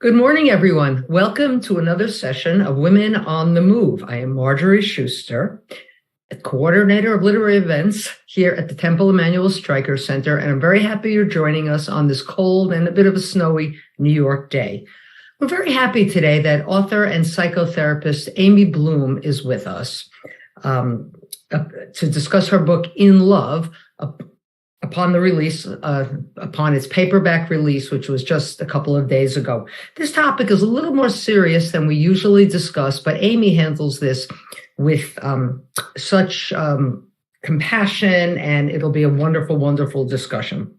Good morning, everyone. Welcome to another session of Women on the Move. I am Marjorie Schuster, coordinator of literary events here at the Temple Emanu-El Stryker Center, and I'm very happy you're joining us on this cold and a bit of a snowy New York day. We're very happy today that author and psychotherapist Amy Bloom is with us to discuss her book, In Love, upon its paperback release, which was just a couple of days ago. This topic is a little more serious than we usually discuss, but Amy handles this with such compassion, and it'll be a wonderful, wonderful discussion.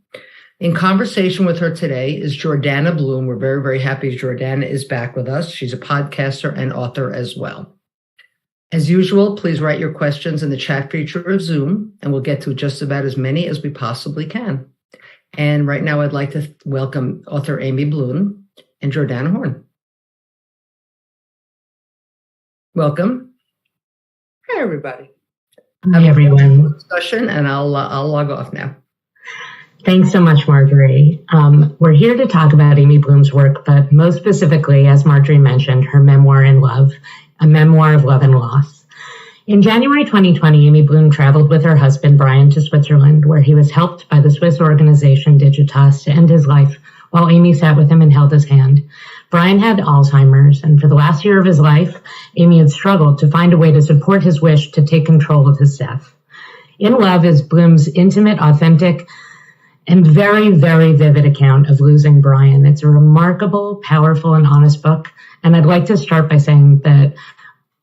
In conversation with her today is Jordana Bloom. We're very, very happy Jordana is back with us. She's a podcaster and author as well. As usual, please write your questions in the chat feature of Zoom, and we'll get to just about as many as we possibly can. And right now, I'd like to welcome author Amy Bloom and Jordana Horn. Welcome. Hi, everybody. Hi, everyone. Discussion, and I'll log off now. Thanks so much, Marjorie. We're here to talk about Amy Bloom's work, but most specifically, as Marjorie mentioned, her memoir, In Love, a memoir of love and loss. In January 2020, Amy Bloom traveled with her husband, Brian, to Switzerland, where he was helped by the Swiss organization Digitas to end his life while Amy sat with him and held his hand. Brian had Alzheimer's, and for the last year of his life, Amy had struggled to find a way to support his wish to take control of his death. In Love is Bloom's intimate, authentic, and very, very vivid account of losing Brian. It's a remarkable, powerful, and honest book. And I'd like to start by saying that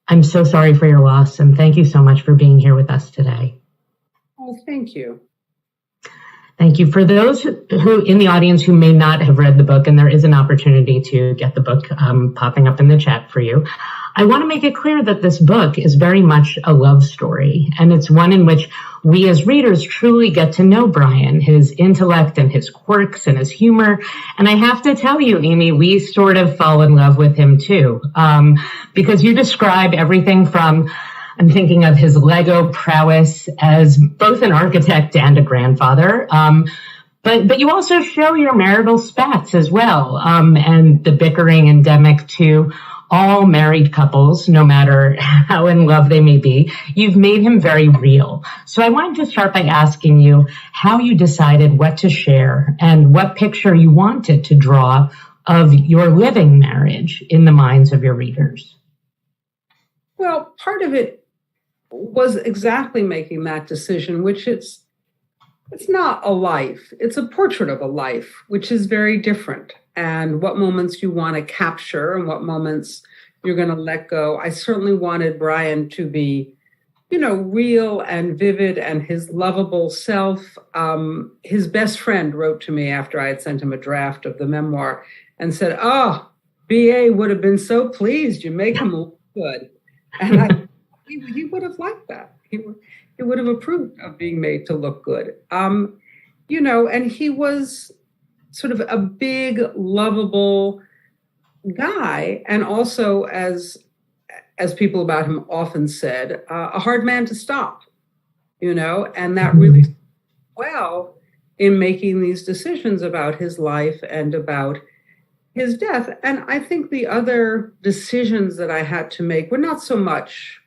I'm so sorry for your loss, and thank you so much for being here with us today. Oh, thank you. Thank you. For those who in the audience who may not have read the book, and there is an opportunity to get the book popping up in the chat for you, I want to make it clear that this book is very much a love story, and it's one in which we as readers truly get to know Brian, his intellect and his quirks and his humor. And I have to tell you, Amy, we sort of fall in love with him too, because you describe everything from, I'm thinking of his Lego prowess as both an architect and a grandfather. But you also show your marital spats as well, and the bickering endemic to all married couples, no matter how in love they may be. You've made him very real. So I wanted to start by asking you how you decided what to share and what picture you wanted to draw of your living marriage in the minds of your readers. Well, part of it was exactly making that decision, which it's not a life. It's a portrait of a life, which is very different. And what moments you want to capture and what moments you're going to let go. I certainly wanted Brian to be, real and vivid and his lovable self. His best friend wrote to me after I had sent him a draft of the memoir and said, "Oh, BA would have been so pleased. You make him look good." And he would have liked that. He would have approved of being made to look good. And he was sort of a big, lovable guy, and also, as people about him often said, a hard man to stop, and that really well in making these decisions about his life and about his death. And I think the other decisions that I had to make were not so much,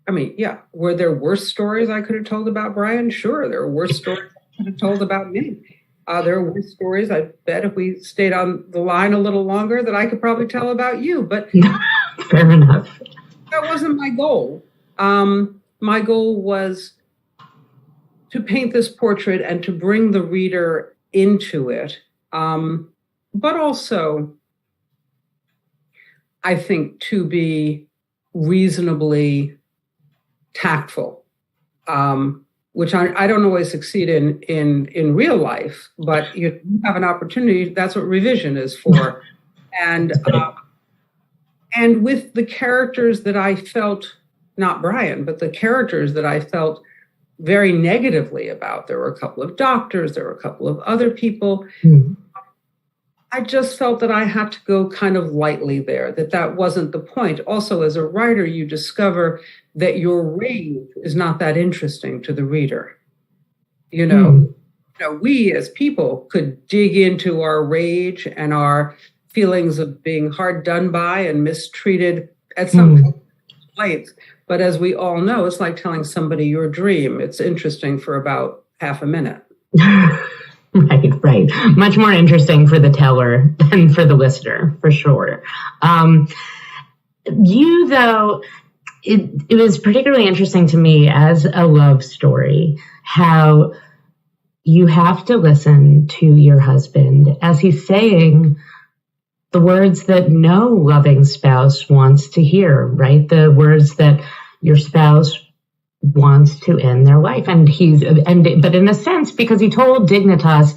were there worse stories I could have told about Brian? Sure, there were worse stories I could have told about me. There are worse stories, I bet, if we stayed on the line a little longer, that I could probably tell about you. But fair enough. That wasn't my goal. My goal was to paint this portrait and to bring the reader into it. But also, I think, to be reasonably tactful. Which I don't always succeed in real life, but you have an opportunity. That's what revision is for. And with the characters that I felt, not Brian, but the characters that I felt very negatively about. There were a couple of doctors, there were a couple of other people. Mm-hmm. I just felt that I had to go kind of lightly there, that wasn't the point. Also, as a writer, you discover that your rage is not that interesting to the reader. We as people could dig into our rage and our feelings of being hard done by and mistreated at some point. But as we all know, it's like telling somebody your dream. It's interesting for about half a minute. Right. Much more interesting for the teller than for the listener, for sure. You, though, it was particularly interesting to me as a love story, how you have to listen to your husband as he's saying the words that no loving spouse wants to hear, right? The words that your spouse wants to end their life. But in a sense, because he told Dignitas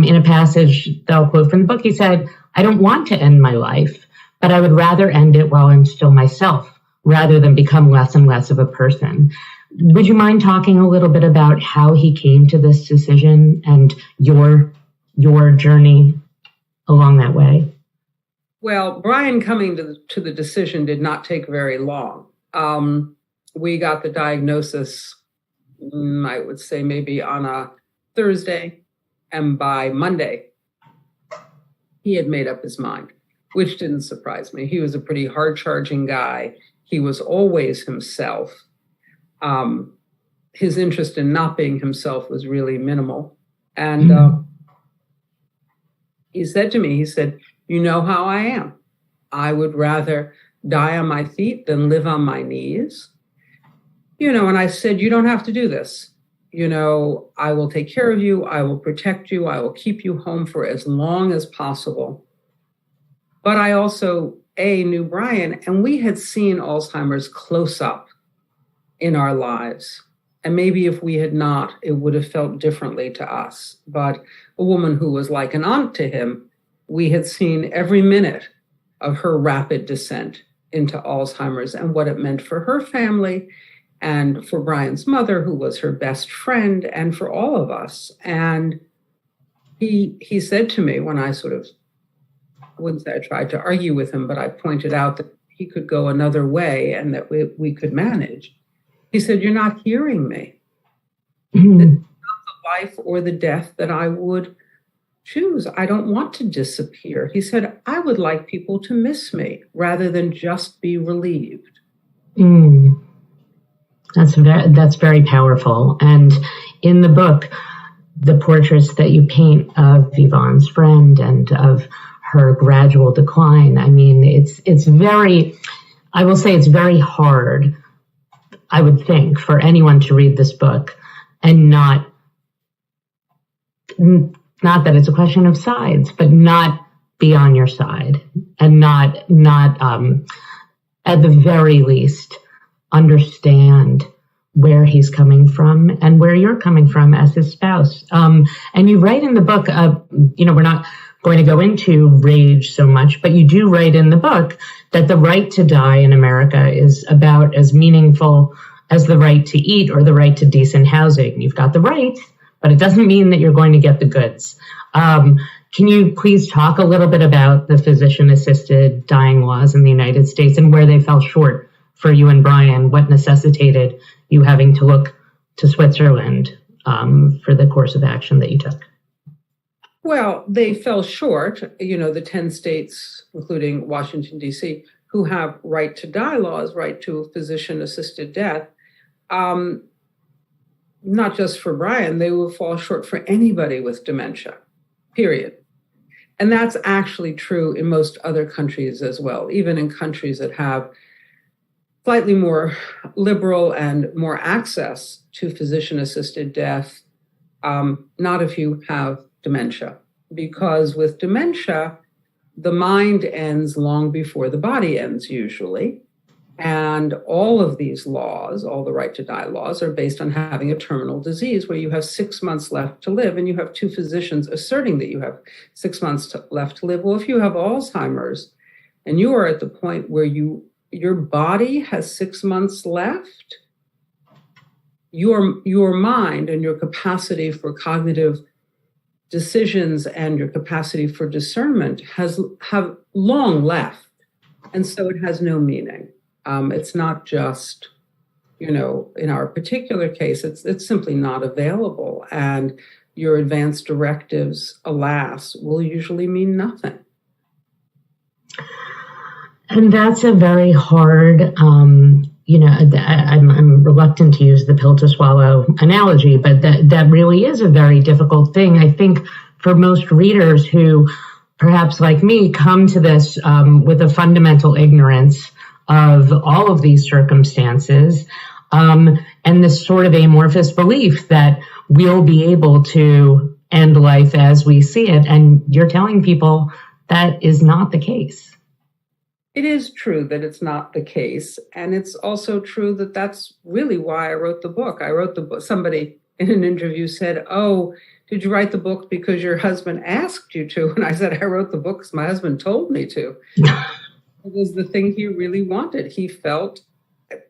in a passage that I'll quote from the book, he said, I don't want to end my life, but I would rather end it while I'm still myself rather than become less and less of a person. Would you mind talking a little bit about how he came to this decision and your journey along that way? Well, Brian coming to the decision did not take very long. We got the diagnosis, I would say maybe on a Thursday, and by Monday, he had made up his mind, which didn't surprise me. He was a pretty hard-charging guy. He was always himself. His interest in not being himself was really minimal. And he said to me, you know how I am. I would rather die on my feet than live on my knees. And I said, you don't have to do this. I will take care of you. I will protect you. I will keep you home for as long as possible. But I also, knew Brian, and we had seen Alzheimer's close up in our lives. And maybe if we had not, it would have felt differently to us. But a woman who was like an aunt to him, we had seen every minute of her rapid descent into Alzheimer's and what it meant for her family and for Brian's mother, who was her best friend, and for all of us. And he said to me when I I wouldn't say I tried to argue with him, but I pointed out that he could go another way and that we could manage. He said, you're not hearing me. It's not the life or the death that I would choose. I don't want to disappear. He said, I would like people to miss me rather than just be relieved. That's very powerful. And in the book, the portraits that you paint of Yvonne's friend and of her gradual decline, I mean, it's very, I will say it's very hard, I would think, for anyone to read this book and not that it's a question of sides, but not be on your side and not at the very least understand where he's coming from and where you're coming from as his spouse. And you write in the book, we're not going to go into rage so much, but you do write in the book that the right to die in America is about as meaningful as the right to eat or the right to decent housing. You've got the right, but it doesn't mean that you're going to get the goods. Can you please talk a little bit about the physician-assisted dying laws in the United States and where they fell short for you and Brian? What necessitated you having to look to Switzerland for the course of action that you took? Well, they fell short, the 10 states, including Washington, D.C., who have right to die laws, right to physician-assisted death. Not just for Brian, they will fall short for anybody with dementia, period. And that's actually true in most other countries as well, even in countries that have slightly more liberal and more access to physician-assisted death, not if you have dementia. Because with dementia, the mind ends long before the body ends, usually. And all of these laws, all the right to die laws, are based on having a terminal disease where you have 6 months left to live, and you have two physicians asserting that you have 6 months left to live. Well, if you have Alzheimer's and you are at the point where your body has 6 months left, your mind and your capacity for cognitive decisions and your capacity for discernment have long left. And so it has no meaning. It's not just, in our particular case, it's simply not available. And your advance directives, alas, will usually mean nothing. And that's a very hard, I'm reluctant to use the pill to swallow analogy, but that really is a very difficult thing. I think for most readers who, perhaps like me, come to this with a fundamental ignorance of all of these circumstances, and this sort of amorphous belief that we'll be able to end life as we see it. And you're telling people that is not the case. It is true that it's not the case. And it's also true that that's really why I wrote the book. I wrote the book. Somebody in an interview said, "Oh, did you write the book because your husband asked you to?" And I said, "I wrote the book because my husband told me to." It was the thing he really wanted. He felt,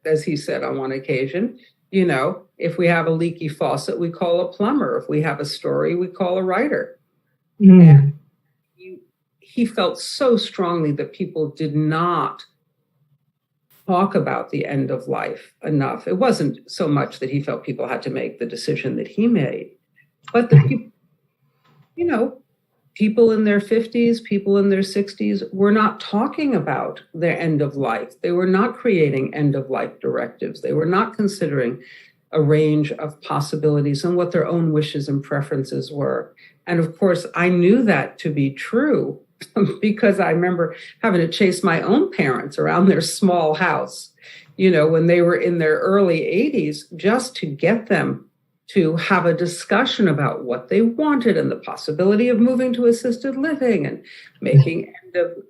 as he said on one occasion, if we have a leaky faucet, we call a plumber. If we have a story, we call a writer. And he felt so strongly that people did not talk about the end of life enough. It wasn't so much that he felt people had to make the decision that he made, but that people, people in their 50s, people in their 60s were not talking about their end of life. They were not creating end of life directives. They were not considering a range of possibilities and what their own wishes and preferences were. And of course, I knew that to be true because I remember having to chase my own parents around their small house, when they were in their early 80s, just to get them to have a discussion about what they wanted and the possibility of moving to assisted living and making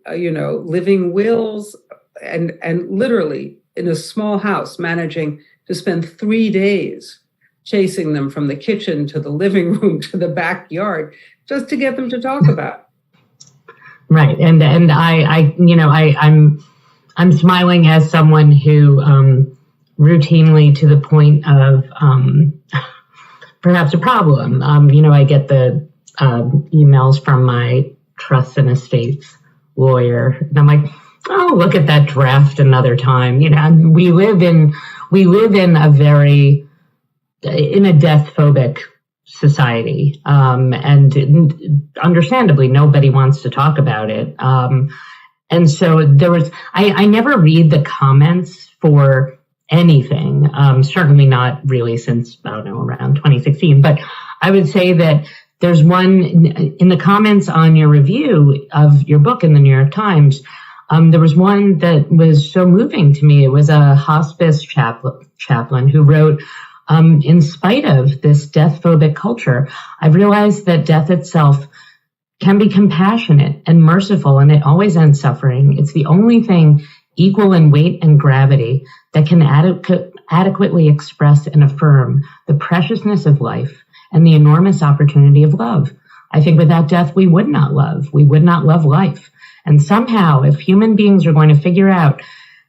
living wills, and literally in a small house managing to spend 3 days chasing them from the kitchen to the living room to the backyard just to get them to talk about it. Right. And I'm smiling as someone who routinely, to the point of perhaps a problem, I get the emails from my trust and estates lawyer, and I'm like, oh, look at that draft another time. We live in a death phobic society. And understandably, nobody wants to talk about it. And so I never read the comments for anything, certainly not really since, I don't know, around 2016. But I would say that there's one in the comments on your review of your book in the New York Times. There was one that was so moving to me. It was a hospice chaplain who wrote, in spite of this death phobic culture, I've realized that death itself can be compassionate and merciful, and it always ends suffering. It's the only thing equal in weight and gravity that can adequately express and affirm the preciousness of life and the enormous opportunity of love. I think without death, we would not love. We would not love life. And somehow, if human beings are going to figure out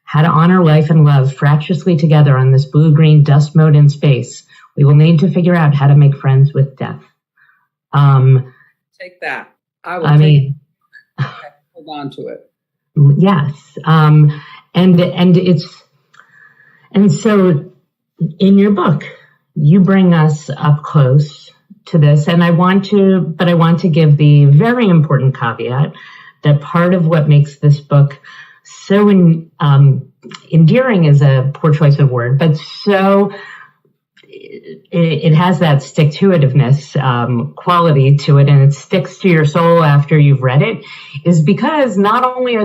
how to honor life and love fractiously together on this blue-green dust mote in space, we will need to figure out how to make friends with death. Take that. Hold on to it. Yes. And so in your book, you bring us up close to this. And I want to give the very important caveat that part of what makes this book so endearing is a poor choice of word, but so it has that stick-to-itiveness quality to it, and it sticks to your soul after you've read it, is because not only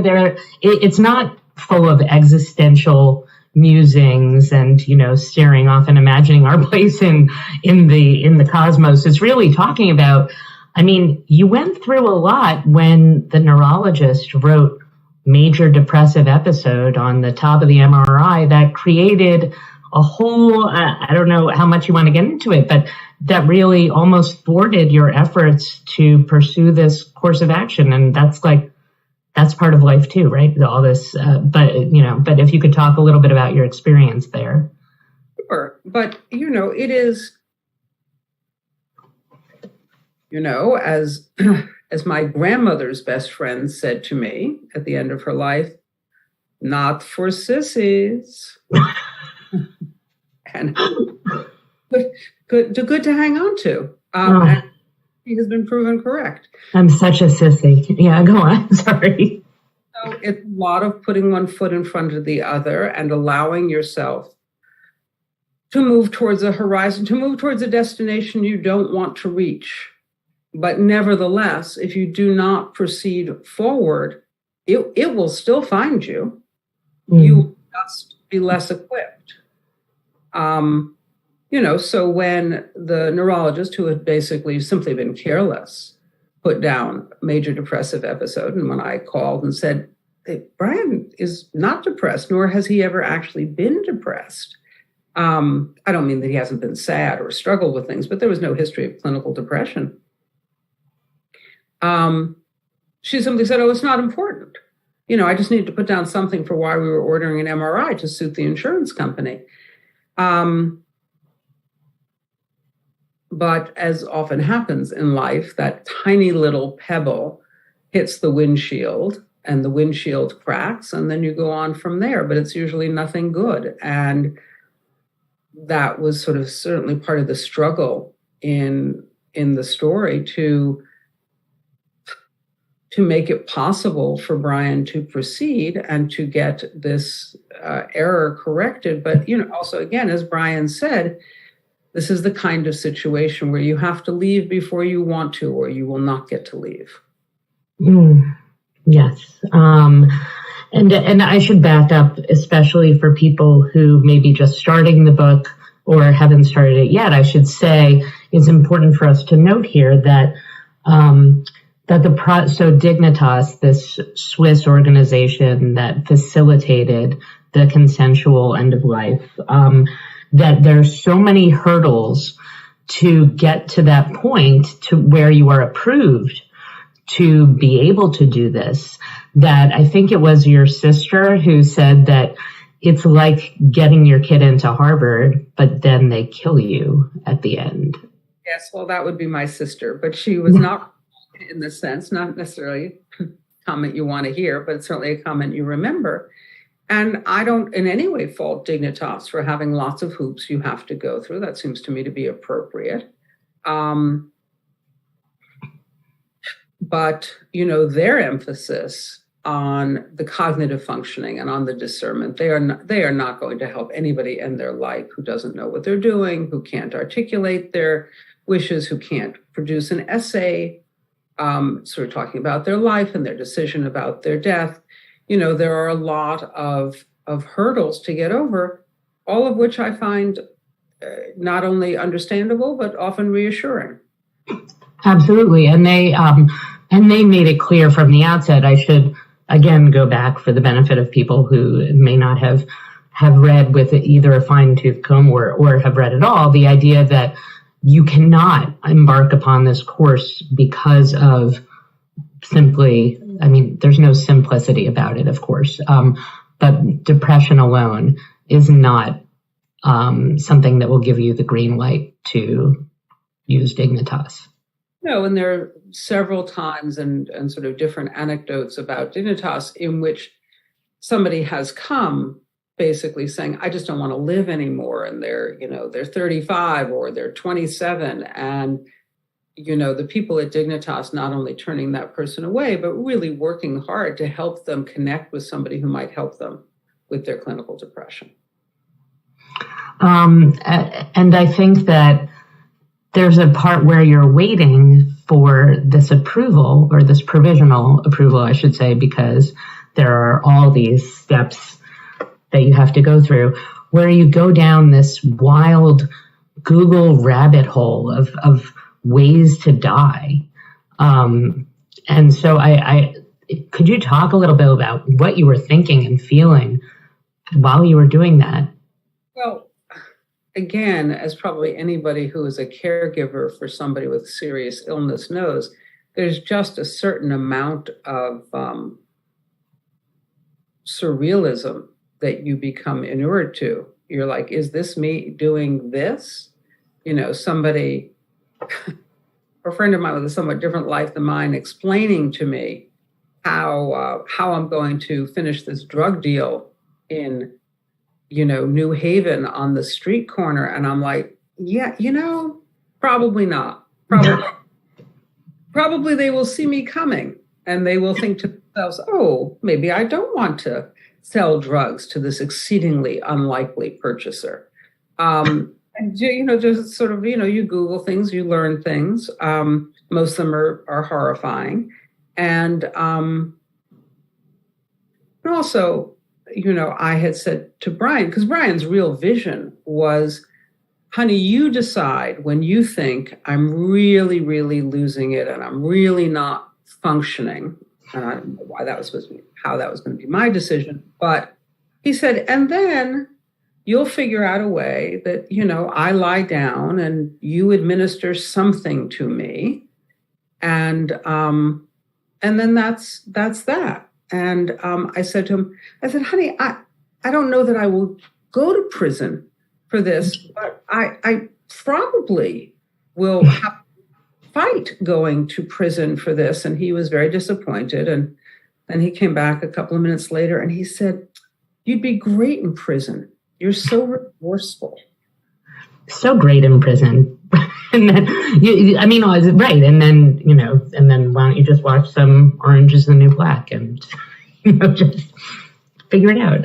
it's not full of existential musings and, staring off and imagining our place in the cosmos. It's really talking about, you went through a lot when the neurologist wrote major depressive episode on the top of the MRI that created a whole, I don't know how much you want to get into it, but that really almost thwarted your efforts to pursue this course of action. And that's part of life too, right? All this, but if you could talk a little bit about your experience there. Sure. But, it is, as my grandmother's best friend said to me at the end of her life, not for sissies. And good to hang on to. And he has been proven correct. I'm such a sissy. Yeah, go on. Sorry. So it's a lot of putting one foot in front of the other and allowing yourself to move towards a horizon, to move towards a destination you don't want to reach. But nevertheless, if you do not proceed forward, it will still find you. You will just be less equipped. So when the neurologist, who had basically simply been careless, put down a major depressive episode, and when I called and said, hey, Brian is not depressed, nor has he ever actually been depressed. I don't mean that he hasn't been sad or struggled with things, but there was no history of clinical depression. She simply said, oh, it's not important. I just needed to put down something for why we were ordering an MRI to suit the insurance company. But as often happens in life, that tiny little pebble hits the windshield and the windshield cracks, and then you go on from there, but it's usually nothing good. And that was sort of certainly part of the struggle in the story to make it possible for Brian to proceed and to get this error corrected. But, also, again, as Brian said, this is the kind of situation where you have to leave before you want to, or you will not get to leave. Yes. And I should back up, especially for people who may be just starting the book or haven't started it yet. I should say it's important for us to note here that so Dignitas, this Swiss organization that facilitated the consensual end of life, that there's so many hurdles to get to that point to where you are approved to be able to do this, that I think it was your sister who said that it's like getting your kid into Harvard, but then they kill you at the end. Yes, well, that would be my sister, but she was not in the sense, not necessarily a comment you want to hear, but certainly a comment you remember. And I don't in any way fault Dignitas for having lots of hoops you have to go through. That seems to me to be appropriate. But, their emphasis on the cognitive functioning and on the discernment, they are not going to help anybody end their life who doesn't know what they're doing, who can't articulate their wishes, who can't produce an essay, sort of talking about their life and their decision about their death. There are a lot of hurdles to get over, all of which I find not only understandable, but often reassuring. Absolutely. And they made it clear from the outset. I should, again, go back for the benefit of people who may not have read with either a fine-tooth comb or have read at all, the idea that you cannot embark upon this course because of simply, there's no simplicity about it, of course, but depression alone is not something that will give you the green light to use Dignitas. No, and there are several times and sort of different anecdotes about Dignitas in which somebody has come basically saying, I just don't want to live anymore. And they're 35 or they're 27. And, the people at Dignitas not only turning that person away, but really working hard to help them connect with somebody who might help them with their clinical depression. And I think that there's a part where you're waiting for this approval, or this provisional approval, I should say, because there are all these steps that you have to go through, where you go down this wild Google rabbit hole of ways to die. And so I could you talk a little bit about what you were thinking and feeling while you were doing that? Well, again, as probably anybody who is a caregiver for somebody with serious illness knows, there's just a certain amount of surrealism that you become inured to. You're like, is this me doing this? Somebody, a friend of mine with a somewhat different life than mine, explaining to me how I'm going to finish this drug deal in New Haven on the street corner. And I'm like, yeah, probably not. Probably they will see me coming and they will think to themselves, oh, maybe I don't want to sell drugs to this exceedingly unlikely purchaser. And just sort of, you Google things, you learn things. Most of them are horrifying. And also, I had said to Brian, because Brian's real vision was, honey, you decide when you think I'm really, really losing it and I'm really not functioning. And I don't know why that was supposed to be, how that was going to be my decision. But he said, and then you'll figure out a way that, I lie down and you administer something to me. And then that's that. And I said to him, honey, I don't know that I will go to prison for this, but I probably will have to fight going to prison for this. And he was very disappointed. And then he came back a couple of minutes later and he said, you'd be great in prison. You're so remorseful. So great in prison. And then, right. And then why don't you just watch some Orange is the New Black and, just figure it out.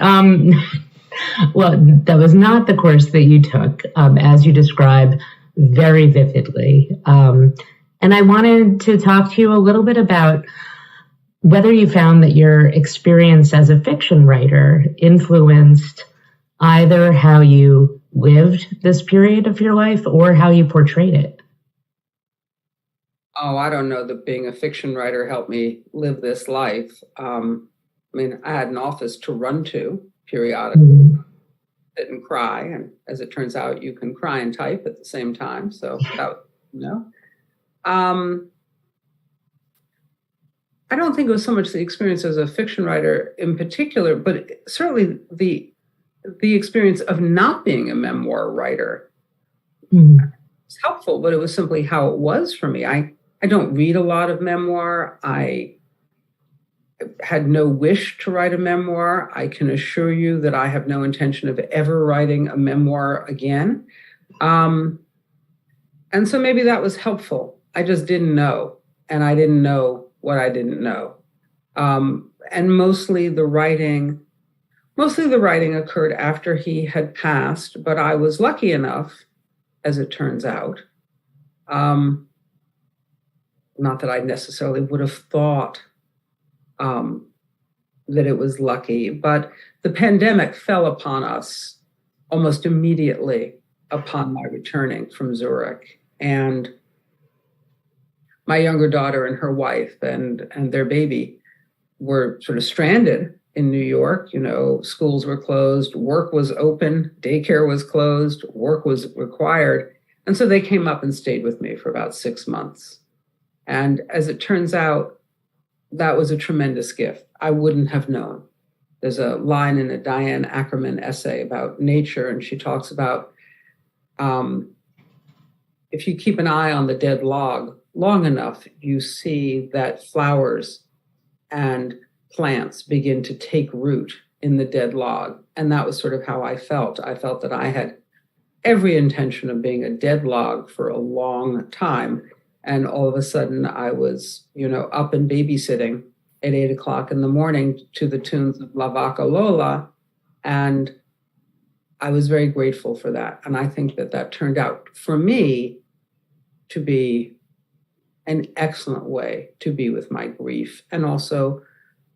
Well, that was not the course that you took, as you describe very vividly. And I wanted to talk to you a little bit about whether you found that your experience as a fiction writer influenced either how you lived this period of your life or how you portrayed it. Oh, I don't know that being a fiction writer helped me live this life. I had an office to run to periodically, sit and cry. And as it turns out, you can cry and type at the same time. So that, I don't think it was so much the experience as a fiction writer in particular, but certainly the experience of not being a memoir writer was helpful, but it was simply how it was for me. I don't read a lot of memoir. I had no wish to write a memoir. I can assure you that I have no intention of ever writing a memoir again. And so maybe that was helpful. I just didn't know, and I didn't know what I didn't know. And mostly the writing occurred after he had passed, but I was lucky enough, as it turns out, not that I necessarily would have thought that it was lucky, but the pandemic fell upon us almost immediately upon my returning from Zurich. And my younger daughter and her wife and their baby were sort of stranded in New York. Schools were closed, work was open, daycare was closed, work was required. And so they came up and stayed with me for about 6 months. And as it turns out, that was a tremendous gift. I wouldn't have known. There's a line in a Diane Ackerman essay about nature, and she talks about if you keep an eye on the dead log long enough, you see that flowers and plants begin to take root in the dead log. And that was sort of how I felt. I felt that I had every intention of being a dead log for a long time. And all of a sudden I was, up and babysitting at 8:00 in the morning to the tunes of La Vaca Lola. And I was very grateful for that. And I think that turned out for me to be an excellent way to be with my grief, and also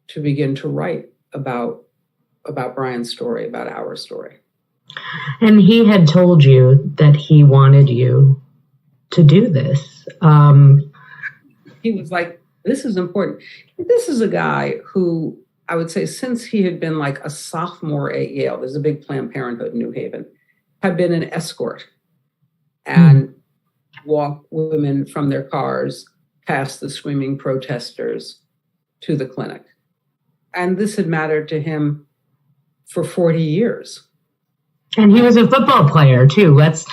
to begin to write about Brian's story, about our story. And he had told you that he wanted you to do this. He was like, this is important. This is a guy who, I would say, since he had been like a sophomore at Yale, there's a big Planned Parenthood in New Haven, had been an escort and walked women from their cars past the screaming protesters to the clinic. And this had mattered to him for 40 years. And he was a football player too. Let's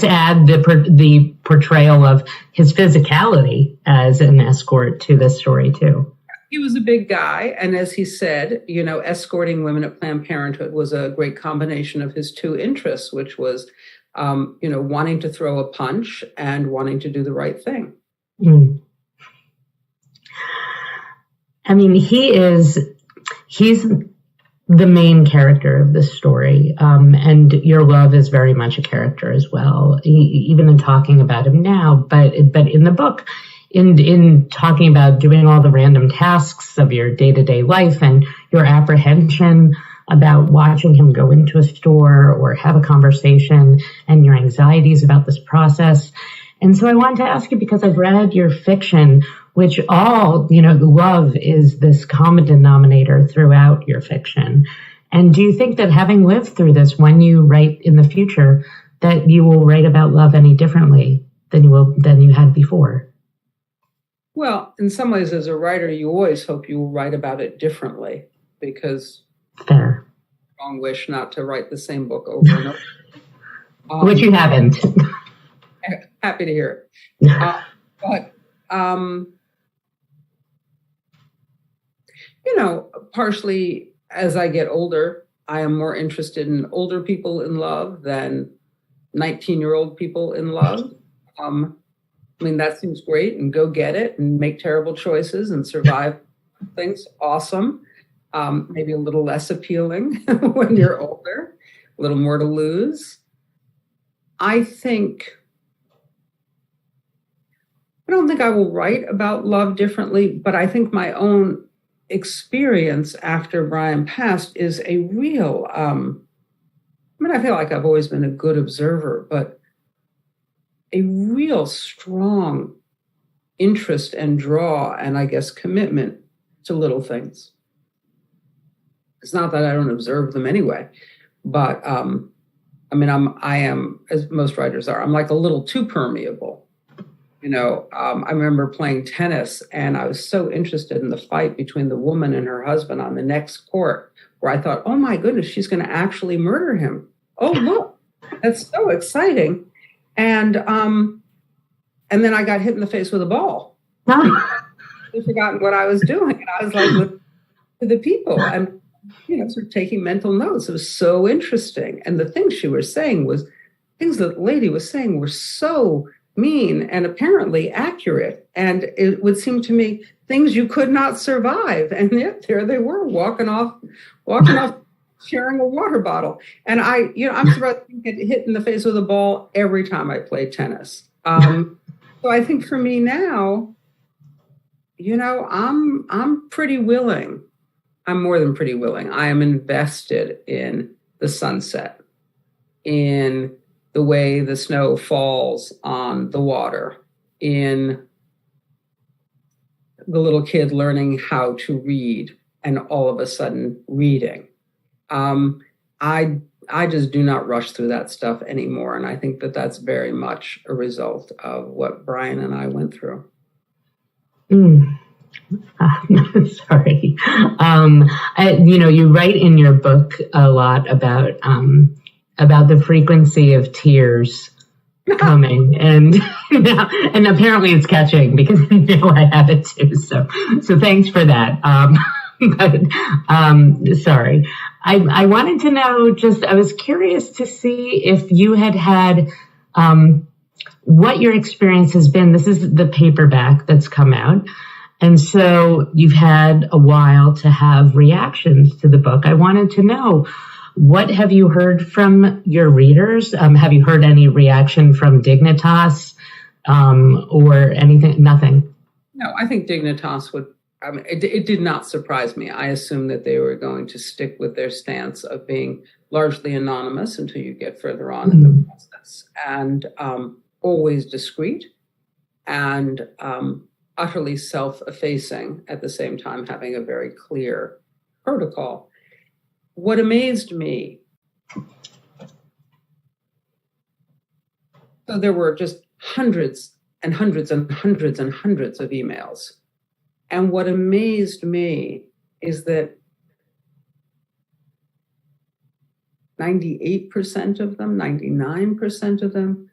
add the portrayal of his physicality as an escort to this story too. He was a big guy, and as he said, escorting women at Planned Parenthood was a great combination of his two interests, which was, wanting to throw a punch and wanting to do the right thing. I mean, he's the main character of this story. And your love is very much a character as well, even in talking about him now, but in the book, in talking about doing all the random tasks of your day-to-day life and your apprehension about watching him go into a store or have a conversation and your anxieties about this process. And so I wanted to ask you, because I've read your fiction, which all, love is this common denominator throughout your fiction. And do you think that having lived through this, when you write in the future, that you will write about love any differently than you had before? Well, in some ways, as a writer, you always hope you will write about it differently, because fair. Strong wish not to write the same book over and over. Which you haven't. Happy to hear it. Partially as I get older, I am more interested in older people in love than 19-year-old people in love. That seems great, and go get it and make terrible choices and survive things. Awesome. Maybe a little less appealing when you're older, a little more to lose. I don't think I will write about love differently, but I think my own experience after Brian passed is a real, I feel like I've always been a good observer, but a real strong interest and draw and, I guess, commitment to little things. It's not that I don't observe them anyway, but I am, as most writers are, I'm like a little too permeable. I remember playing tennis, and I was so interested in the fight between the woman and her husband on the next court, where I thought, oh my goodness, she's going to actually murder him. Oh, look, that's so exciting. And then I got hit in the face with a ball. I'd forgotten what I was doing. And I was like, look to the people and, sort of taking mental notes. It was so interesting. And the things the lady was saying were so mean and apparently accurate. And it would seem to me things you could not survive. And yet there they were walking off, sharing a water bottle. And I'm surprised I get hit in the face with a ball every time I play tennis. So I think for me now, I'm pretty willing. I'm more than pretty willing. I am invested in the sunset, in the way the snow falls on the water, in the little kid learning how to read and all of a sudden reading. I just do not rush through that stuff anymore. And I think that that's very much a result of what Brian and I went through. Sorry. You write in your book a lot about the frequency of tears coming, and and apparently it's catching, because I have it too. So thanks for that. Sorry. I wanted to know, I was curious to see if you had what your experience has been. This is the paperback that's come out. And so you've had a while to have reactions to the book. I wanted to know, what have you heard from your readers? Have you heard any reaction from Dignitas or anything? Nothing? No, I think Dignitas would. It did not surprise me. I assumed that they were going to stick with their stance of being largely anonymous until you get further on in the process, and always discreet and utterly self-effacing, at the same time having a very clear protocol. What amazed me, so there were just hundreds and hundreds and hundreds and hundreds of emails. And what amazed me is that 98% of them, 99% of them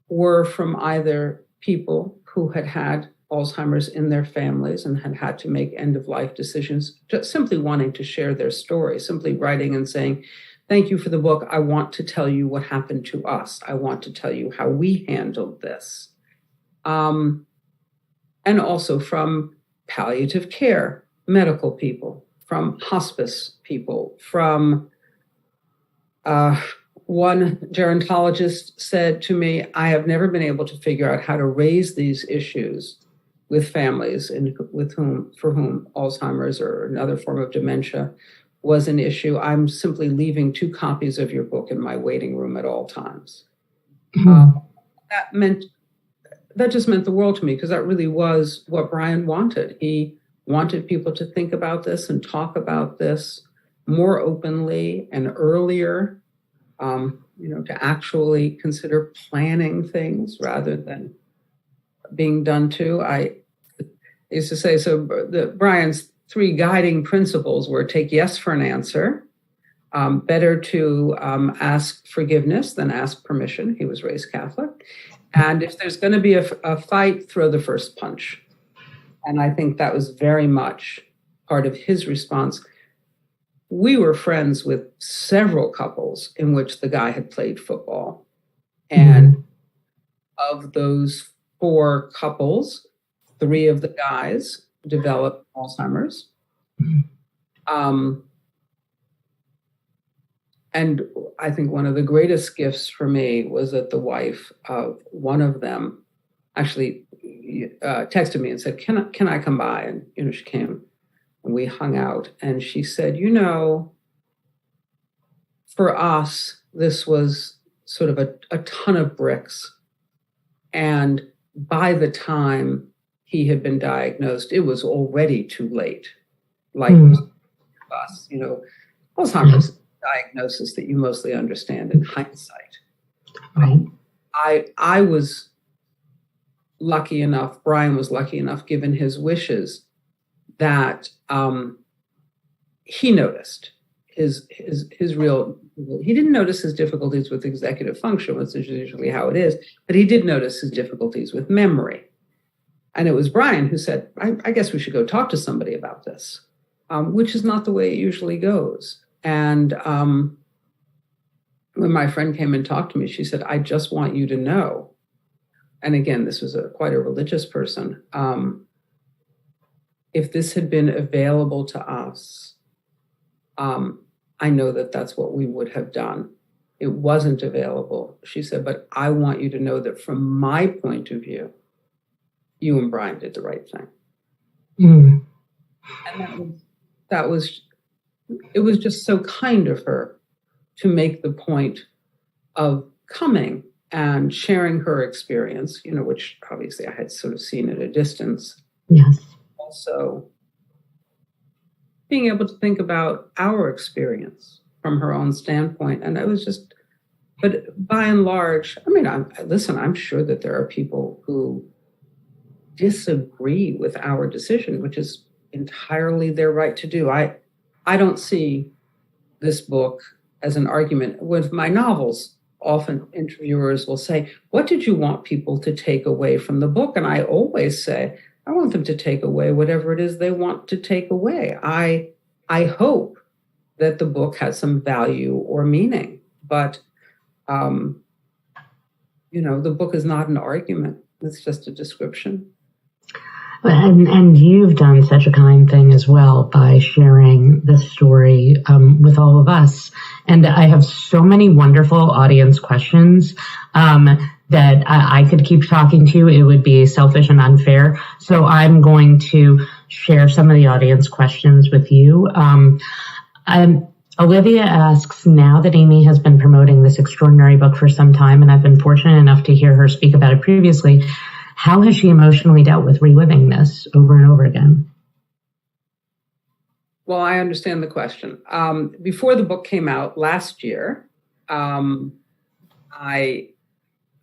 were from either people who had had Alzheimer's in their families and had had to make end-of-life decisions, just simply wanting to share their story, simply writing and saying, thank you for the book. I want to tell you what happened to us. I want to tell you how we handled this. And also from palliative care medical people, from hospice people, from one gerontologist said to me, I have never been able to figure out how to raise these issues with families for whom Alzheimer's or another form of dementia was an issue. I'm simply leaving 2 copies of your book in my waiting room at all times. That just meant the world to me, because that really was what Brian wanted. He wanted people to think about this and talk about this more openly and earlier, to actually consider planning things rather than being done to. I used to say, Brian's 3 guiding principles were: take yes for an answer, better to ask forgiveness than ask permission. He was raised Catholic. And if there's going to be a fight, throw the first punch. And I think that was very much part of his response. We were friends with several couples in which the guy had played football. And of those 4 couples, 3 of the guys developed Alzheimer's. And I think one of the greatest gifts for me was that the wife of one of them actually texted me and said, can I come by? And, she came and we hung out. And she said, for us, this was sort of a ton of bricks. And by the time he had been diagnosed, it was already too late. Like us, Alzheimer's diagnosis that you mostly understand in hindsight. Right. I was lucky enough, Brian was lucky enough, given his wishes, that he noticed his real, he didn't notice his difficulties with executive function, which is usually how it is, but he did notice his difficulties with memory. And it was Brian who said, I guess we should go talk to somebody about this, which is not the way it usually goes. And when my friend came and talked to me, she said, I just want you to know. And again, this was quite a religious person. If this had been available to us, I know that that's what we would have done. It wasn't available, she said, but I want you to know that from my point of view, you and Brian did the right thing. And it was just so kind of her to make the point of coming and sharing her experience, which obviously I had sort of seen at a distance. Yes. Also, being able to think about our experience from her own standpoint. And it was just, but by and large, I'm sure that there are people who disagree with our decision, which is entirely their right to do. I don't see this book as an argument. With my novels, often interviewers will say, what did you want people to take away from the book? And I always say, I want them to take away whatever it is they want to take away. I hope that the book has some value or meaning, but the book is not an argument. It's just a description. And you've done such a kind thing as well by sharing this story with all of us. And I have so many wonderful audience questions that I could keep talking to. It would be selfish and unfair. So I'm going to share some of the audience questions with you. Olivia asks, now that Amy has been promoting this extraordinary book for some time, and I've been fortunate enough to hear her speak about it previously, how has she emotionally dealt with reliving this over and over again? Well, I understand the question. Before the book came out last year, I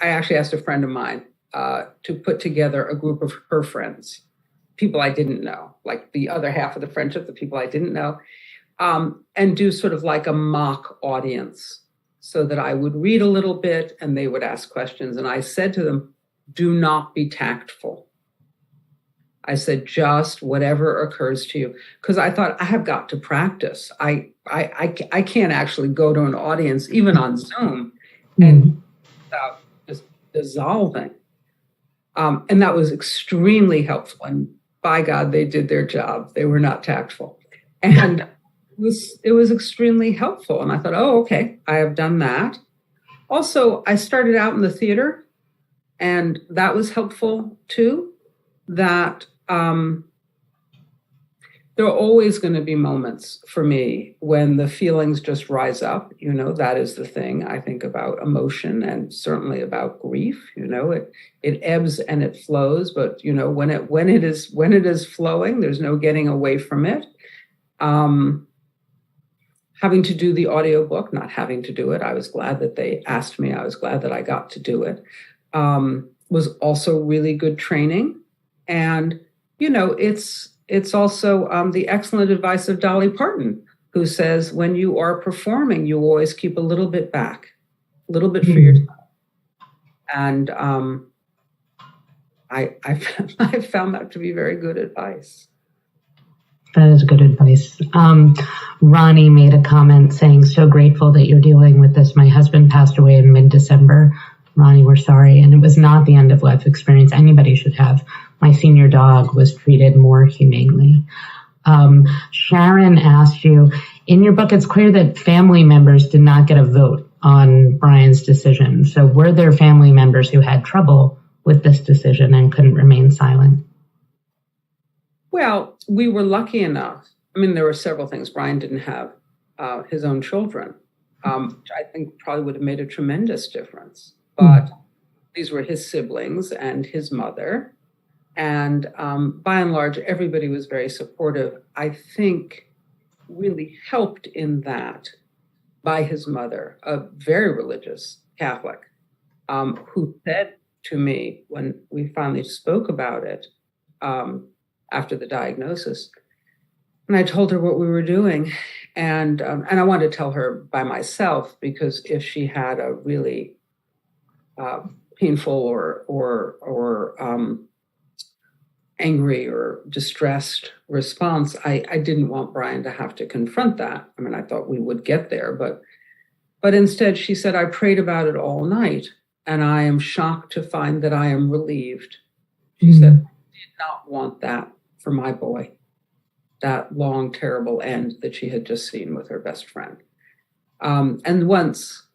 actually asked a friend of mine to put together a group of her friends, people I didn't know, like the other half of the friendship, the people I didn't know, and do sort of like a mock audience so that I would read a little bit and they would ask questions. And I said to them, do not be tactful. I said, just whatever occurs to you. Because I thought, I have got to practice. I can't actually go to an audience, even on Zoom, and without just dissolving. And that was extremely helpful. And by God, they did their job. They were not tactful. And it was extremely helpful. And I thought, oh, okay, I have done that. Also, I started out in the theater, and that was helpful too, that there are always going to be moments for me when the feelings just rise up. That is the thing I think about emotion, and certainly about grief. It ebbs and it flows, but when it is flowing, there's no getting away from it. Having to do the audiobook, not having to do it, I was glad that they asked me. I was glad that I got to do it. Was also really good training, and it's also the excellent advice of Dolly Parton, who says, when you are performing, you always keep a little bit back, a little bit for yourself. And I found that to be very good advice. That is good advice. Ronnie made a comment saying, so grateful that you're dealing with this. My husband passed away in mid-December. Ronnie, we're sorry. And it was not the end-of-life experience anybody should have. My senior dog was treated more humanely. Sharon asked you, in your book, it's clear that family members did not get a vote on Brian's decision. So were there family members who had trouble with this decision and couldn't remain silent? Well, we were lucky enough. There were several things. Brian didn't have his own children, which I think probably would have made a tremendous difference. But these were his siblings and his mother. And by and large, everybody was very supportive. I think really helped in that by his mother, a very religious Catholic, who said to me when we finally spoke about it, after the diagnosis, and I told her what we were doing, and I wanted to tell her by myself, because if she had a really painful or angry or distressed response, I didn't want Brian to have to confront that. I thought we would get there, but instead she said, I prayed about it all night, and I am shocked to find that I am relieved. She said, I did not want that for my boy, that long, terrible end that she had just seen with her best friend. And once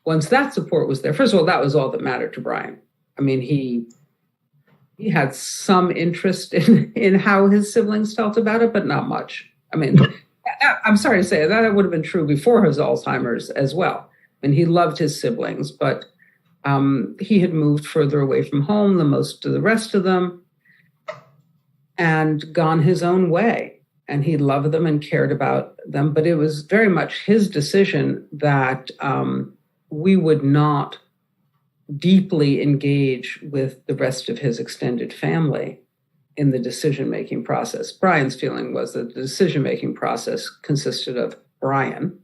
that support was there, first of all, that was all that mattered to Brian. He had some interest in how his siblings felt about it, but not much. I'm sorry to say that would have been true before his Alzheimer's as well. He loved his siblings, but he had moved further away from home than most of the rest of them, and gone his own way. And he loved them and cared about them. But it was very much his decision that we would not deeply engage with the rest of his extended family in the decision-making process. Brian's feeling was that the decision-making process consisted of Brian,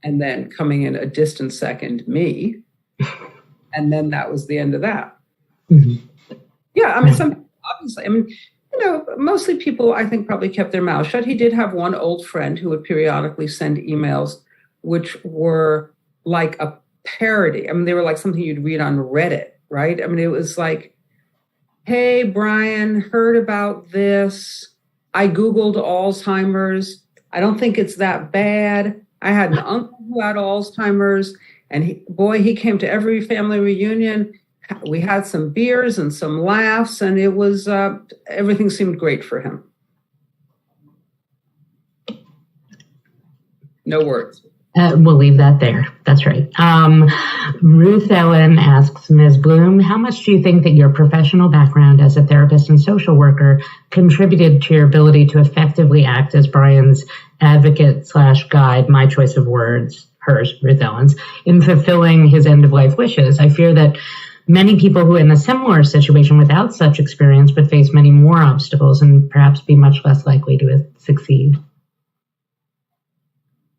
and then coming in a distant second, me. And then that was the end of that. Yeah, some obviously, mostly people, I think, probably kept their mouths shut. He did have one old friend who would periodically send emails, which were like a parody. They were like something you'd read on Reddit, right? It was like, hey, Brian, heard about this. I Googled Alzheimer's. I don't think it's that bad. I had an uncle who had Alzheimer's, and he came to every family reunion. We had some beers and some laughs, and it was, everything seemed great for him. No words. We'll leave that there. That's right. Ruth Ellen asks, Ms. Bloom, how much do you think that your professional background as a therapist and social worker contributed to your ability to effectively act as Brian's advocate/guide, my choice of words, hers, Ruth Ellen's, in fulfilling his end-of-life wishes? I fear that many people who are in a similar situation without such experience would face many more obstacles and perhaps be much less likely to succeed.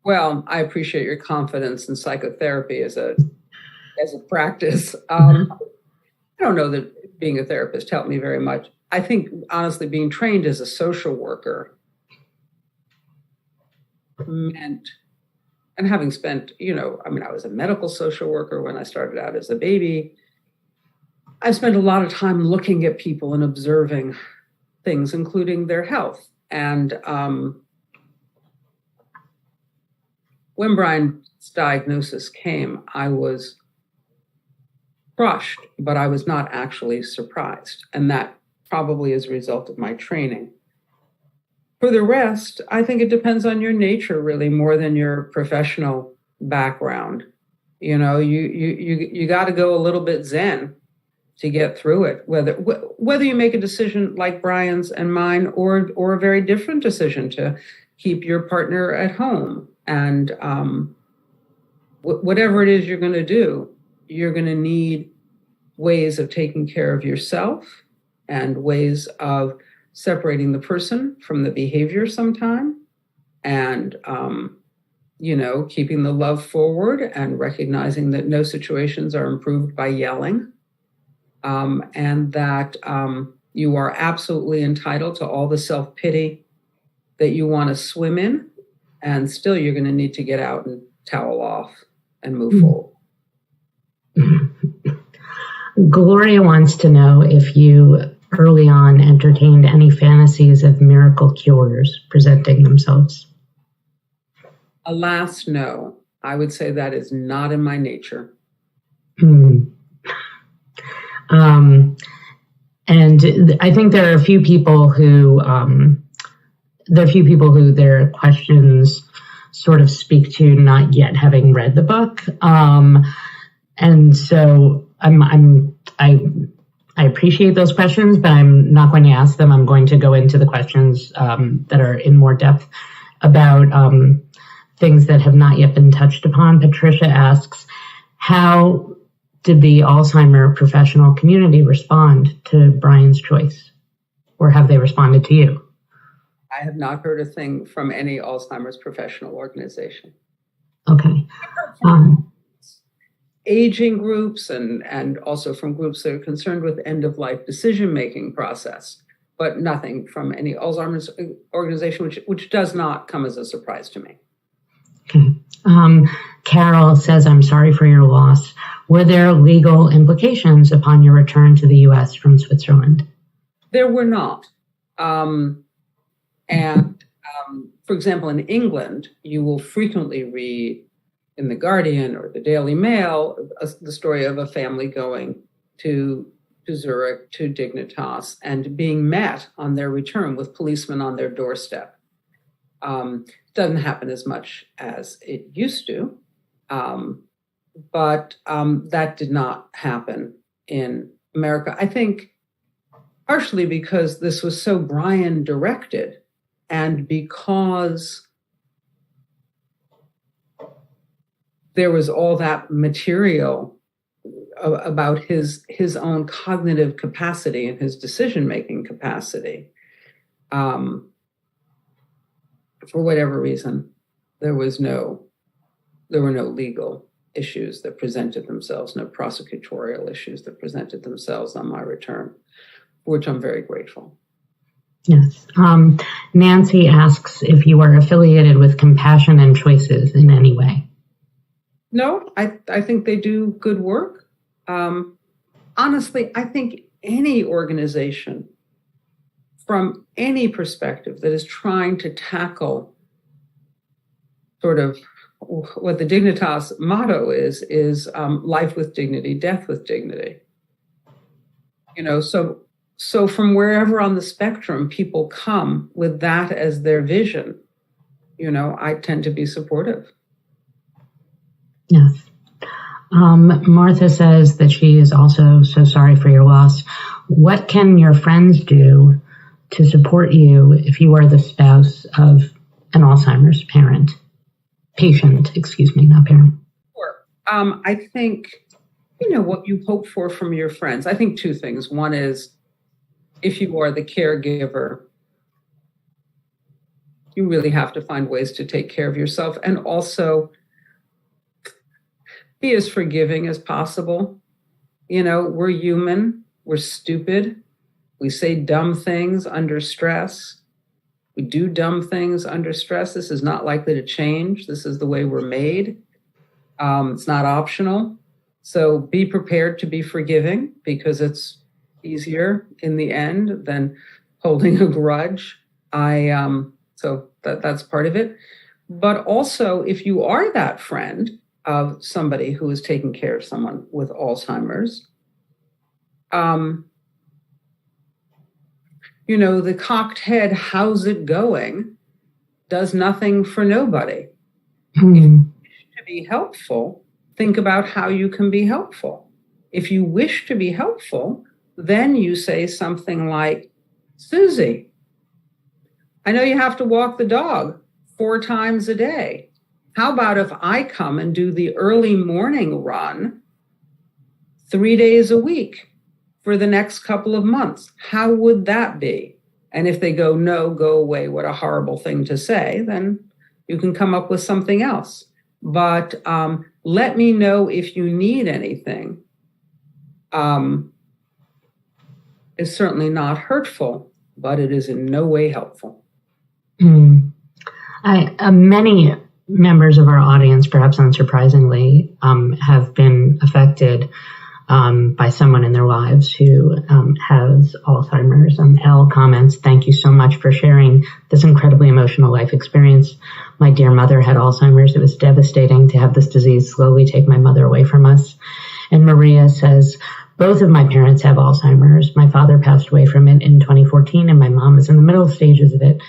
Well, I appreciate your confidence in psychotherapy as a practice. I don't know that being a therapist helped me very much. I think, honestly, being trained as a social worker meant, and having spent, I was a medical social worker when I started out as a baby. I spent a lot of time looking at people and observing things, including their health. And when Brian's diagnosis came, I was crushed, but I was not actually surprised. And that probably is a result of my training. For the rest, I think it depends on your nature, really, more than your professional background. You know, you got to go a little bit Zen to get through it. Whether you make a decision like Brian's and mine, or a very different decision to keep your partner at home, and whatever it is you're going to do, you're going to need ways of taking care of yourself and ways of separating the person from the behavior sometime, and keeping the love forward and recognizing that no situations are improved by yelling, and that you are absolutely entitled to all the self-pity that you want to swim in, and still you're going to need to get out and towel off and move forward. Gloria wants to know if you early on entertained any fantasies of miracle cures presenting themselves. Alas, no. I would say that is not in my nature. And I think there are a few people who their questions sort of speak to not yet having read the book. And so I appreciate those questions, but I'm not going to ask them. I'm going to go into the questions that are in more depth about things that have not yet been touched upon. Patricia asks, how did the Alzheimer professional community respond to Brian's choice? Or have they responded to you? I have not heard a thing from any Alzheimer's professional organization. Okay. Aging groups and also from groups that are concerned with end-of-life decision-making process, but nothing from any Alzheimer's organization, which does not come as a surprise to me. Okay. Carol says, I'm sorry for your loss. Were there legal implications upon your return to the U.S. from Switzerland? There were not. For example, in England, you will frequently read in The Guardian or the Daily Mail the story of a family going to Zurich, to Dignitas, and being met on their return with policemen on their doorstep. Doesn't happen as much as it used to, but that did not happen in America. I think partially because this was so Brian directed, and because there was all that material about his own cognitive capacity and his decision-making capacity. For whatever reason, there were no legal issues that presented themselves, no prosecutorial issues that presented themselves on my return, for which I'm very grateful. Yes. Nancy asks if you are affiliated with Compassion and Choices in any way. No, I think they do good work. Honestly, I think any organization from any perspective that is trying to tackle sort of what the Dignitas motto is life with dignity, death with dignity. So from wherever on the spectrum people come with that as their vision, I tend to be supportive. Yes. Martha says that she is also so sorry for your loss. What can your friends do to support you if you are the spouse of an Alzheimer's patient, not parent? Sure. I think, what you hope for from your friends. I think two things. One is, if you are the caregiver, you really have to find ways to take care of yourself, and also be as forgiving as possible. We're human, we're stupid. We say dumb things under stress. We do dumb things under stress. This is not likely to change. This is the way we're made. It's not optional. So be prepared to be forgiving, because it's easier in the end than holding a grudge. So that's part of it. But also, if you are that friend of somebody who is taking care of someone with Alzheimer's, the cocked head, how's it going, does nothing for nobody. If you wish to be helpful, think about how you can be helpful. If you wish to be helpful, then you say something like, Susie, I know you have to walk the dog 4 times a day. How about if I come and do the early morning run 3 days a week for the next couple of months? How would that be? And if they go, no, go away, what a horrible thing to say, then you can come up with something else. But let me know if you need anything. Is certainly not hurtful, but it is in no way helpful. Many members of our audience, perhaps unsurprisingly, have been affected by someone in their lives who has Alzheimer's. Elle comments, thank you so much for sharing this incredibly emotional life experience. My dear mother had Alzheimer's. It was devastating to have this disease slowly take my mother away from us. And Maria says, both of my parents have Alzheimer's. My father passed away from it in 2014, and my mom is in the middle stages of it.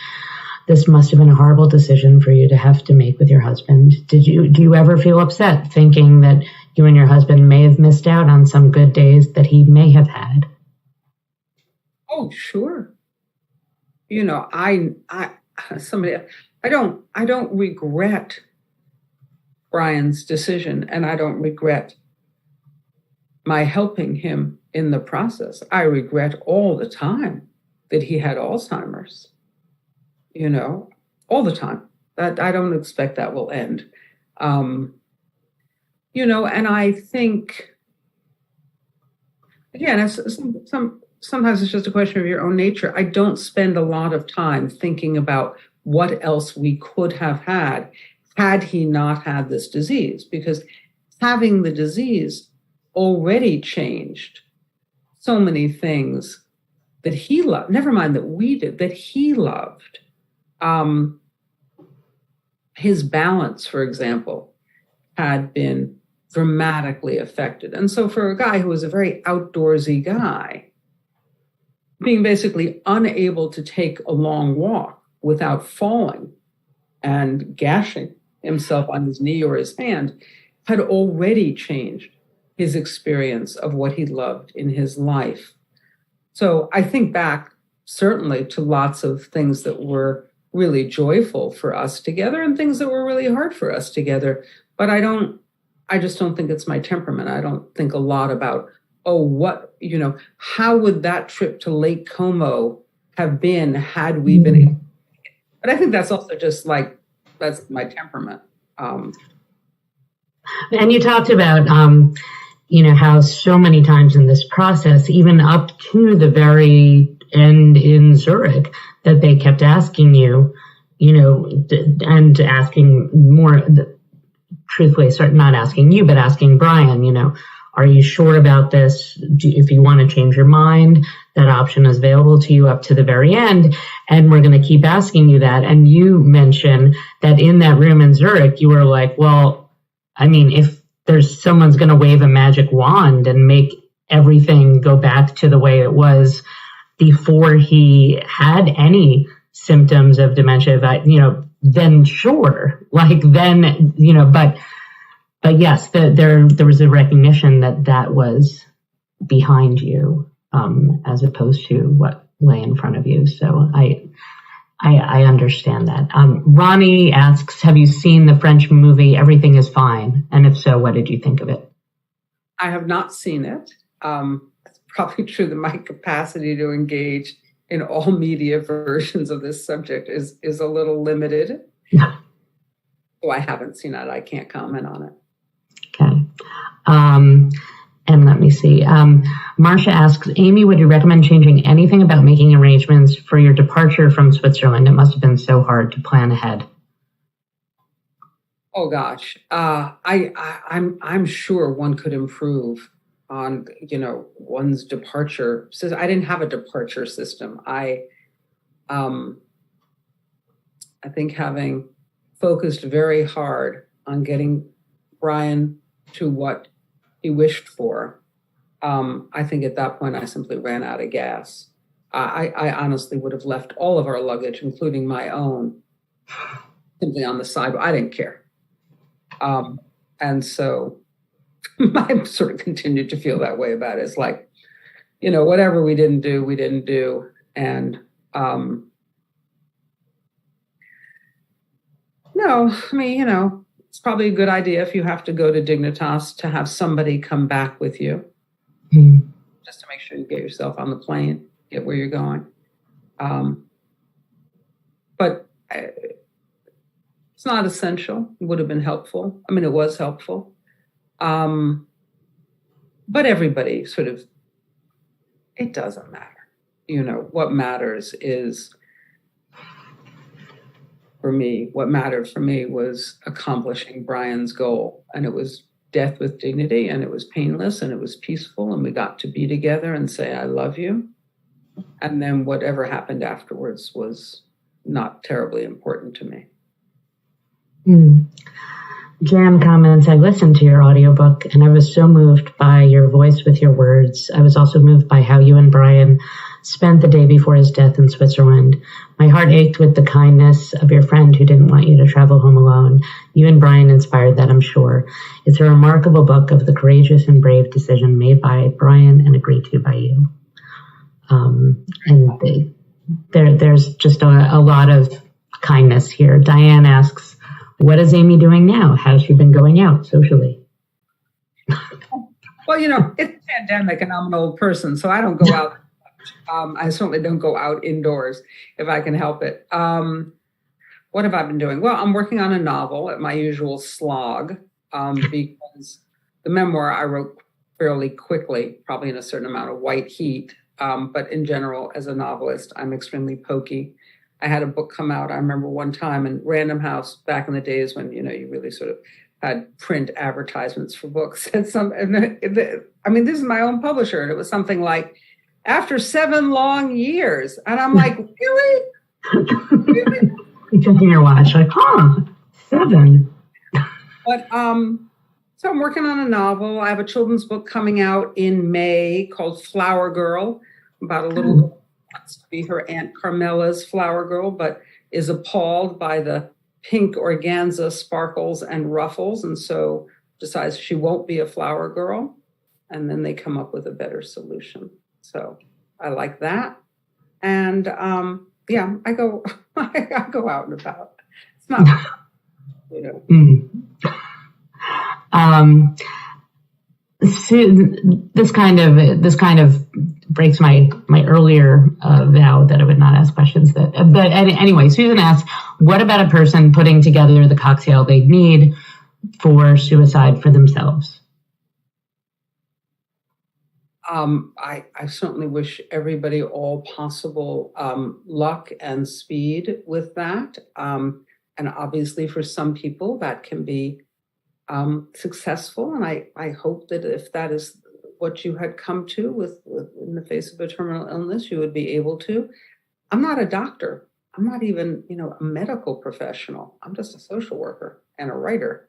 This must have been a horrible decision for you to have to make with your husband. Do you ever feel upset thinking that you and your husband may have missed out on some good days that he may have had? Oh, sure. I don't regret Brian's decision, and I don't regret my helping him in the process. I regret all the time that he had Alzheimer's, all the time. That I don't expect that will end. And I think, again, sometimes it's just a question of your own nature. I don't spend a lot of time thinking about what else we could have had he not had this disease, because having the disease already changed so many things that he loved, never mind that we did, that he loved. His balance, for example, had been dramatically affected. And so for a guy who was a very outdoorsy guy, being basically unable to take a long walk without falling and gashing himself on his knee or his hand had already changed his experience of what he loved in his life. So I think back certainly to lots of things that were really joyful for us together and things that were really hard for us together. But I just don't think it's my temperament. I don't think a lot about, how would that trip to Lake Como have been had we been able? But I think that's also just that's my temperament. And you talked about, how so many times in this process, even up to the very end in Zurich, that they kept asking you, and asking more, truthfully, not asking you, but asking Brian, are you sure about this? If you want to change your mind, that option is available to you up to the very end. And we're going to keep asking you that. And you mentioned that in that room in Zurich, you were like, well, if there's someone's going to wave a magic wand and make everything go back to the way it was before he had any symptoms of dementia, then sure, but yes, there was a recognition that was behind you, as opposed to what lay in front of you. So I understand that. Ronnie asks, have you seen the French movie Everything is Fine? And if so, what did you think of it? I have not seen it. It's probably true that my capacity to engage in all media versions of this subject is a little limited. Yeah. So I haven't seen it. I can't comment on it. Okay. And let me see. Marcia asks, Amy, would you recommend changing anything about making arrangements for your departure from Switzerland? It must have been so hard to plan ahead. Oh gosh, I'm sure one could improve on one's departure. I didn't have a departure system. I I think having focused very hard on getting Brian to what he wished for, I think at that point I simply ran out of gas. I honestly would have left all of our luggage, including my own, simply on the side. I didn't care. And so I sort of continued to feel that way about it. It's like, whatever we didn't do, we didn't do. And no, I mean, it's probably a good idea if you have to go to Dignitas to have somebody come back with you, just to make sure you get yourself on the plane, get where you're going. But it's not essential. It would have been helpful. I mean, it was helpful. But everybody sort of, it doesn't matter. What matters is, what mattered for me was accomplishing Brian's goal. And it was death with dignity, and it was painless, and it was peaceful, and we got to be together and say, I love you. And then whatever happened afterwards was not terribly important to me. Jan comments, I listened to your audiobook and I was so moved by your voice with your words. I was also moved by how you and Brian spent the day before his death in Switzerland. My heart ached with the kindness of your friend who didn't want you to travel home alone. You and Brian inspired that, I'm sure. It's a remarkable book of the courageous and brave decision made by Brian and agreed to by you. There's just a lot of kindness here. Diane asks, what is Amy doing now? Has she been going out socially? Well, it's a pandemic and I'm an old person, so I don't go out. I certainly don't go out indoors if I can help it. What have I been doing? Well, I'm working on a novel at my usual slog, because the memoir I wrote fairly quickly, probably in a certain amount of white heat. But in general, as a novelist, I'm extremely pokey. I had a book come out, I remember one time in Random House back in the days when, you really sort of had print advertisements for books. And this is my own publisher, and it was something like, after 7 long years. And I'm like, really? Really? You're checking your watch, like, 7. But so I'm working on a novel. I have a children's book coming out in May called Flower Girl, about a little girl who wants to be her Aunt Carmela's flower girl, but is appalled by the pink organza sparkles and ruffles, and so decides she won't be a flower girl. And then they come up with a better solution. So I like that. And I go I go out and about. It's not, This kind of breaks my earlier vow that I would not ask questions but anyway, Susan asks, what about a person putting together the cocktail they need for suicide for themselves? I certainly wish everybody all possible luck and speed with that. And obviously for some people that can be successful. And I hope that if that is what you had come to with in the face of a terminal illness, you would be able to. I'm not a doctor. I'm not even, a medical professional. I'm just a social worker and a writer.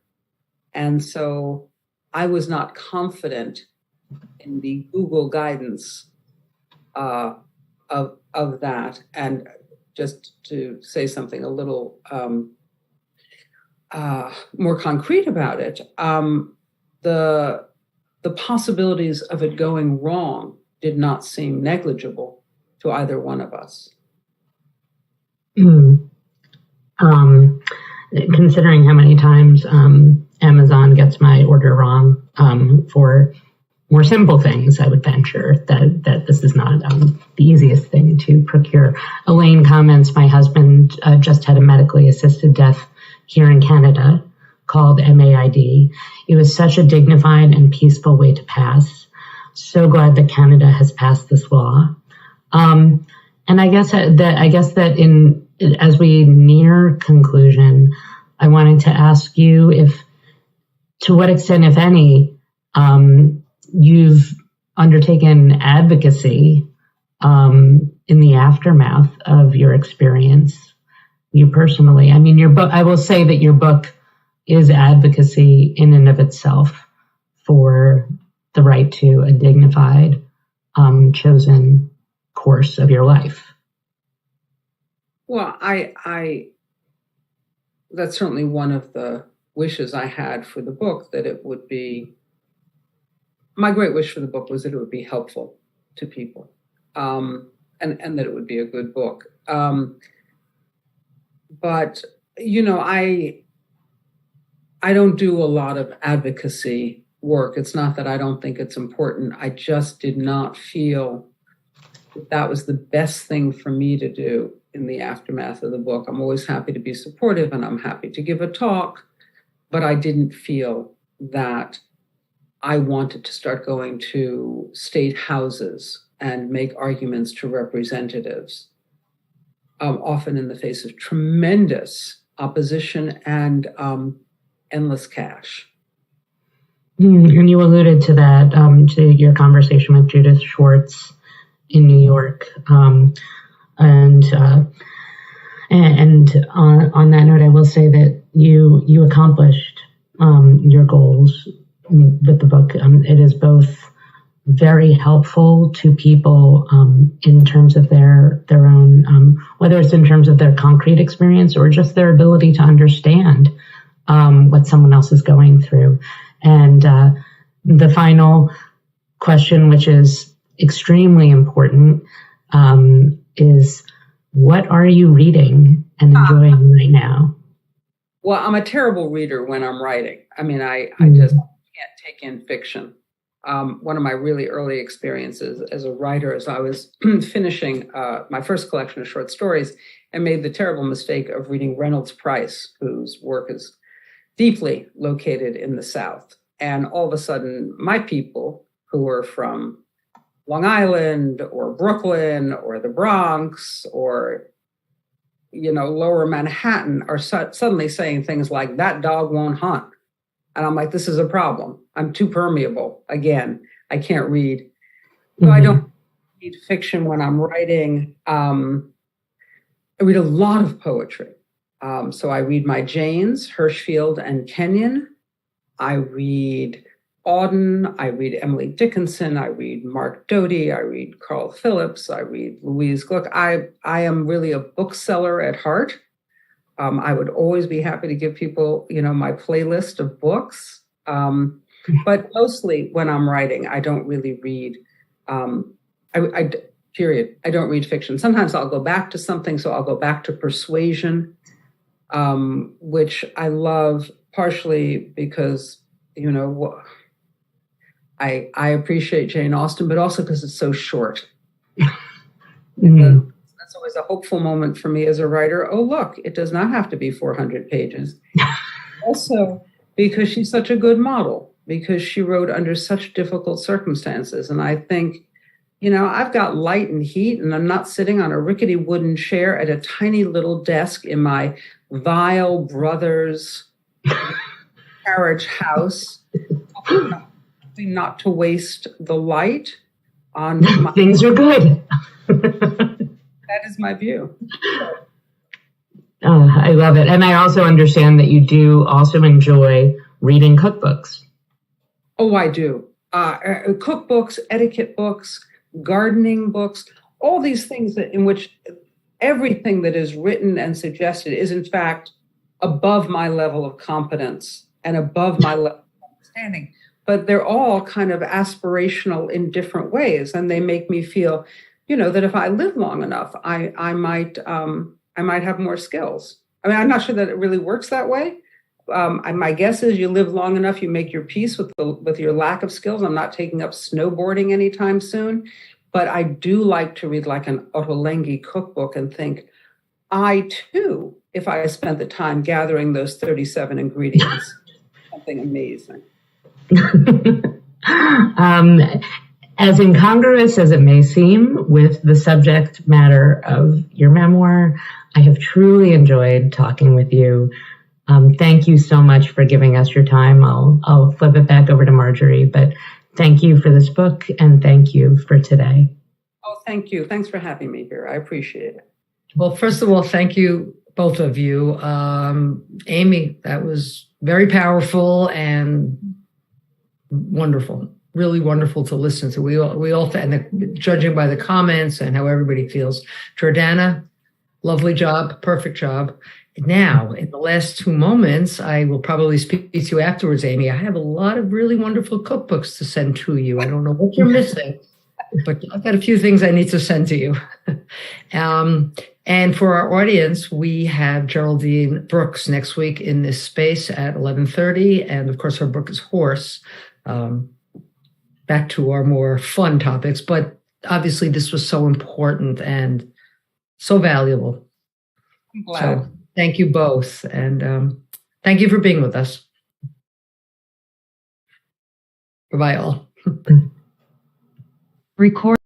And so I was not confident in the Google guidance of that. And just to say something a little more concrete about it, the possibilities of it going wrong did not seem negligible to either one of us. Considering how many times Amazon gets my order wrong for more simple things, I would venture that this is not the easiest thing to procure. Elaine comments, my husband just had a medically assisted death here in Canada called MAID. It was such a dignified and peaceful way to pass. So glad that Canada has passed this law. And I guess that as we near conclusion, I wanted to ask you to what extent, if any, you've undertaken advocacy in the aftermath of your experience, you personally? I mean, your book, I will say that your book is advocacy in and of itself for the right to a dignified, chosen course of your life. Well, that's certainly one of the wishes I had for the book, that it would be, my great wish for the book was that it would be helpful to people, and that it would be a good book. But, you know, I don't do a lot of advocacy work. It's not that I don't think it's important. I just did not feel that was the best thing for me to do in the aftermath of the book. I'm always happy to be supportive and I'm happy to give a talk, but I didn't feel that I wanted to start going to state houses and make arguments to representatives, often in the face of tremendous opposition and endless cash. And you alluded to that, to your conversation with Judith Schwartz in New York. And on that note, I will say that you accomplished your goals with the book. It is both very helpful to people in terms of their own, whether it's in terms of their concrete experience or just their ability to understand what someone else is going through. And the final question, which is extremely important, is what are you reading and enjoying right now? Well, I'm a terrible reader when I'm writing. I mean, I just can't take in fiction. One of my really early experiences as a writer is I was finishing my first collection of short stories and made the terrible mistake of reading Reynolds Price, whose work is deeply located in the South. And all of a sudden, my people who were from Long Island or Brooklyn or the Bronx or, you know, lower Manhattan are suddenly saying things like, that dog won't hunt. And I'm like, this is a problem. I'm too permeable. Again, I can't read. So I don't read fiction when I'm writing. I read a lot of poetry. So I read my Janes, Hirschfield and Kenyon. I read Auden. I read Emily Dickinson. I read Mark Doty. I read Carl Phillips. I read Louise Gluck. I am really a bookseller at heart. I would always be happy to give people, you know, my playlist of books. But mostly when I'm writing, I don't really read, period. I don't read fiction. Sometimes I'll go back to something. So I'll go back to Persuasion, which I love partially because, you know, I appreciate Jane Austen, but also because it's so short. That's always a hopeful moment for me as a writer. Oh, look, it does not have to be 400 pages. Also, because she's such a good model, because she wrote under such difficult circumstances. And I think, you know, I've got light and heat, and I'm not sitting on a rickety wooden chair at a tiny little desk in my vile brother's carriage house, not to waste the light on my... Things are good. That is my view. I love it. And I also understand that you do also enjoy reading cookbooks. Oh, I do. Cookbooks, etiquette books, gardening books, all these things in which everything that is written and suggested is in fact above my level of competence and above my level of understanding. But they're all kind of aspirational in different ways. And they make me feel, you know, that if I live long enough, I might have more skills. I mean, I'm not sure that it really works that way. My guess is you live long enough, you make your peace with your lack of skills. I'm not taking up snowboarding anytime soon, but I do like to read like an Ottolenghi cookbook and think, I too, if I spent the time gathering those 37 ingredients, something amazing. As incongruous as it may seem with the subject matter of your memoir, I have truly enjoyed talking with you. Thank you so much for giving us your time. I'll flip it back over to Marjorie, but thank you for this book and thank you for today. Oh, Thank you. Thanks for having me here. I appreciate it. Well, first of all, thank you, both of you. Amy, that was very powerful and wonderful, really wonderful to listen to. We all, and judging by the comments and how everybody feels. Jordana, lovely job, perfect job. Now, in the last 2 moments, I will probably speak to you afterwards, Amy. I have a lot of really wonderful cookbooks to send to you. I don't know what you're missing, but I've got a few things I need to send to you. And for our audience, we have Geraldine Brooks next week in this space at 11:30. And of course, her book is Horse. Back to our more fun topics, but obviously this was so important and so valuable. I'm glad. So thank you both. And thank you for being with us. Bye-bye all. Record.